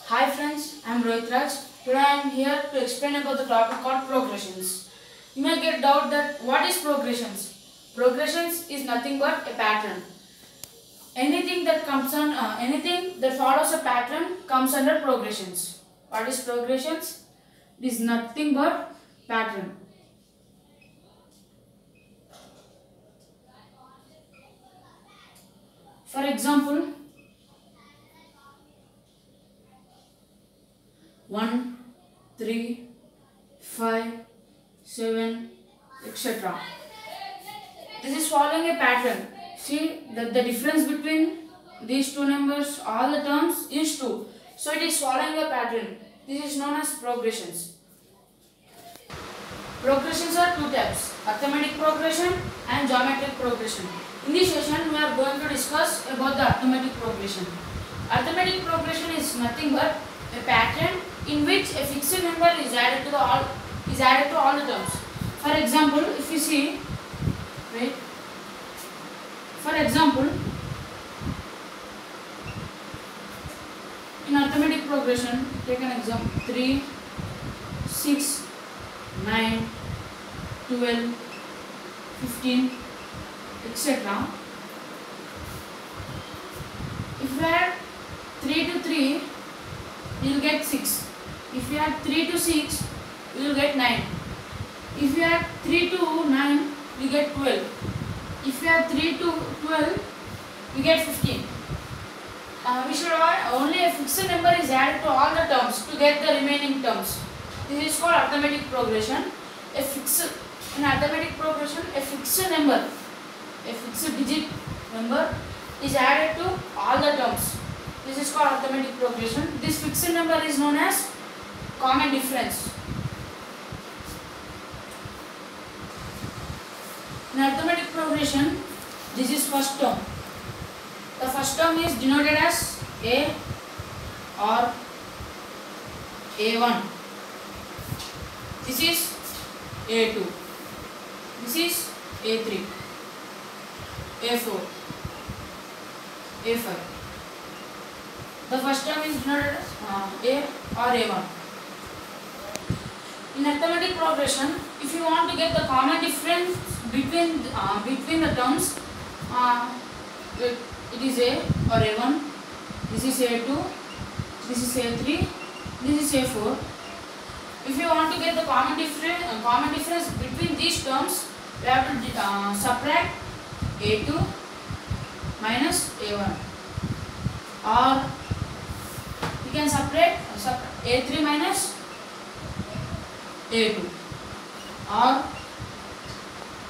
Hi friends, I am Rohit Raj. Today I am here to explain about the topic called progressions. You may get doubt that what is progressions? Progressions is nothing but a pattern. Anything that follows a pattern comes under progressions. What is progressions? It is nothing but pattern. For example, 1, 3, 5, 7, etc. This is following a pattern. See that the difference between these two numbers, all the terms is 2. So it is following a pattern. This is known as progressions. Progressions are two types: arithmetic progression and geometric progression. In this session, we are going to discuss about the arithmetic progression. Arithmetic progression is nothing but a pattern in which a fixed number is added to all the terms. For example, if you see, wait. For example, in arithmetic progression, take an example: 3, 6, 9, 12, 15, etc. If you add 3 to 3, you will get 6. If you add 3 to 6, you will get 9. If you add 3 to 9, you get 12. If you add 3 to 12, you get 15. We should have only a fixed number is added to all the terms to get the remaining terms. This is called arithmetic progression. In arithmetic progression, a fixed number, a fixed digit number is added to all the terms. This is called arithmetic progression. This fixed number is known as common difference. In arithmetic progression, this is first term. The first term is denoted as A or A1. This is A2. This is A3, A4, A5. The first term is denoted as A or A1. In arithmetic progression, if you want to get the common difference between the terms, it is A or A1, this is A2, this is A3, this is A4. If you want to get the common difference between these terms, we have to subtract A2 minus A1, or we can subtract A3 minus A2, or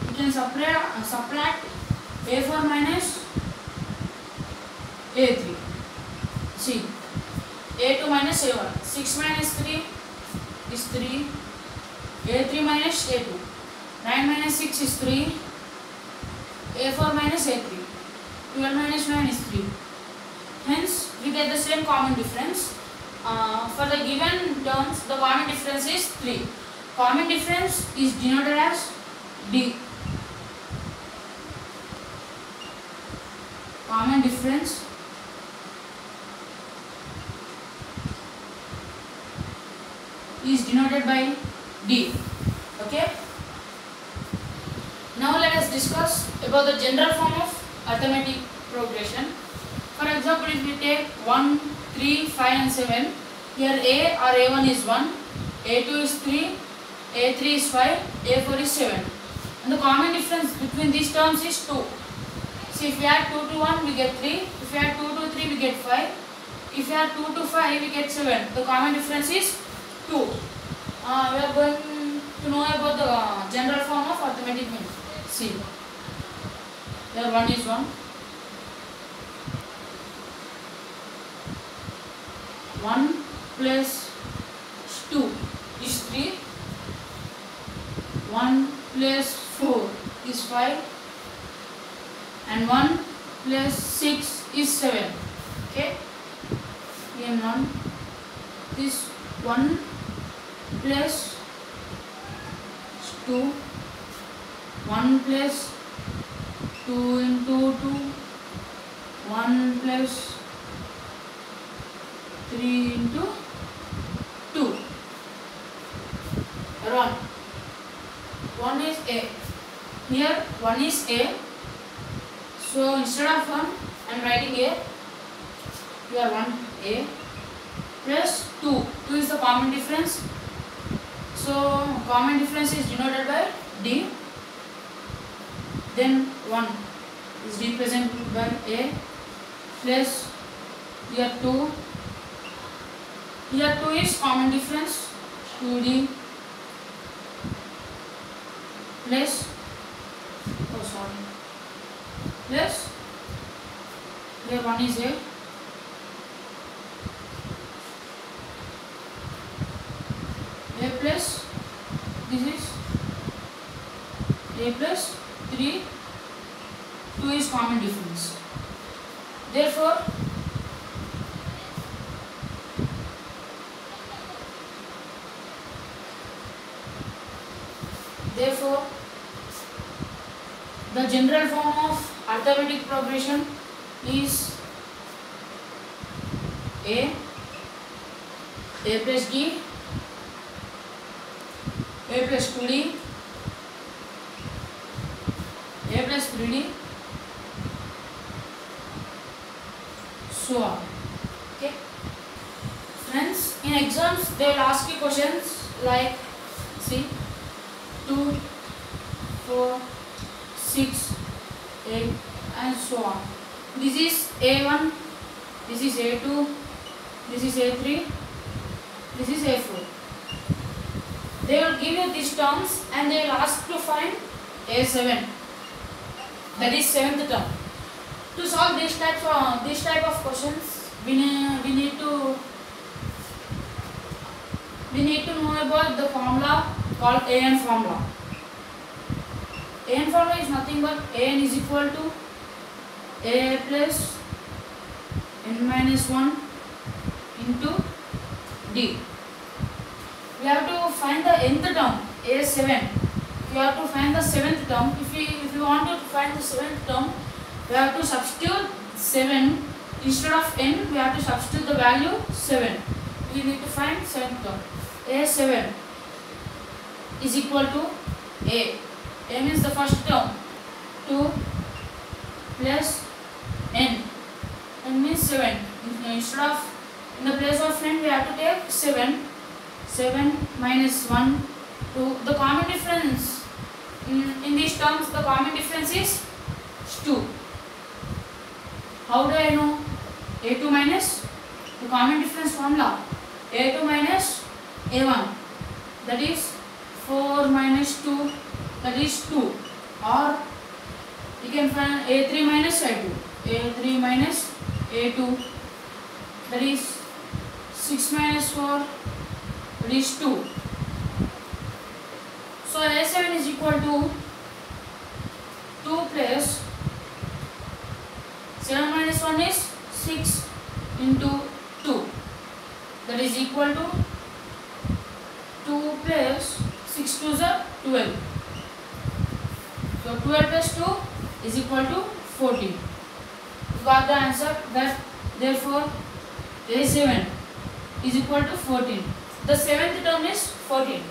we can subtract A4 minus A3. See, A2 minus A1, 6 minus 3 is 3, A3 minus A2, 9 minus 6 is 3, A4 minus A3, 12 minus 9 is 3. Hence, we get the same common difference. For the given terms, the common difference is 3. Common difference is denoted as D. Common difference is denoted by D. Okay. Now let us discuss about the general form of arithmetic progression. For example, if we take 1, 3, 5 and 7, here A or A1 is 1, A2 is 3, A3 is 5, A4 is 7. And the common difference between these terms is 2. See, if we add 2 to 1, we get 3. If we add 2 to 3, we get 5. If we add 2 to 5, we get 7. The common difference is 2. We are going to know about the general form of arithmetic means. See, here 1 is 1. 1 plus 2 is 3. 1 plus 4 is 5. And 1 plus 6 is 7. Okay. Again 1. This 1 plus 2. 1 plus 2 into 2. 1 plus 3 into 2. Around 1 is A. Here 1 is A. So instead of 1, I am writing A. Here 1A plus 2. 2 is the common difference. So common difference is denoted by D. Then 1 is represented by A plus here 2. Here 2 is common difference, 2D plus, plus here 1 is A. A plus, this is A plus 3, 2 is common difference. Therefore, the general form of arithmetic progression is A plus D, A plus 2D, A plus 3D, so on. Okay, friends, in exams they will ask you questions like, see, 2, 4, 6, 8 and so on. This is A1, this is A2, this is A3, this is A4. They will give you these terms and they will ask to find A7, that is 7th term. To solve this type of questions, we need to know about the formula called AN formula. AN formula is nothing but AN is equal to A plus n minus 1 into D. We have to find the nth term, A7. We have to find the 7th term. If you want to find the 7th term, we have to substitute 7 instead of n. We have to substitute the value 7. We need to find 7th term. A7 is equal to A. A means the first term. 2 plus n. N means 7. Instead of, in the place of n, we have to take 7. 7 minus 1, 2. The common difference in these terms, the common difference is 2. How do I know? A2 minus the common difference formula. A2 minus A1, that is 4 minus 2, that is 2. Or you can find A3 minus A2. A3 minus A2, that is 6 minus 4, that is 2. So A7 is equal to 2 plus 7 minus 1 is 6 into 2, that is equal to 2 plus 6 2 is 12. So 12 plus 2 is equal to 14. You got the answer. That therefore A7 is equal to 14. The 7th term is 14.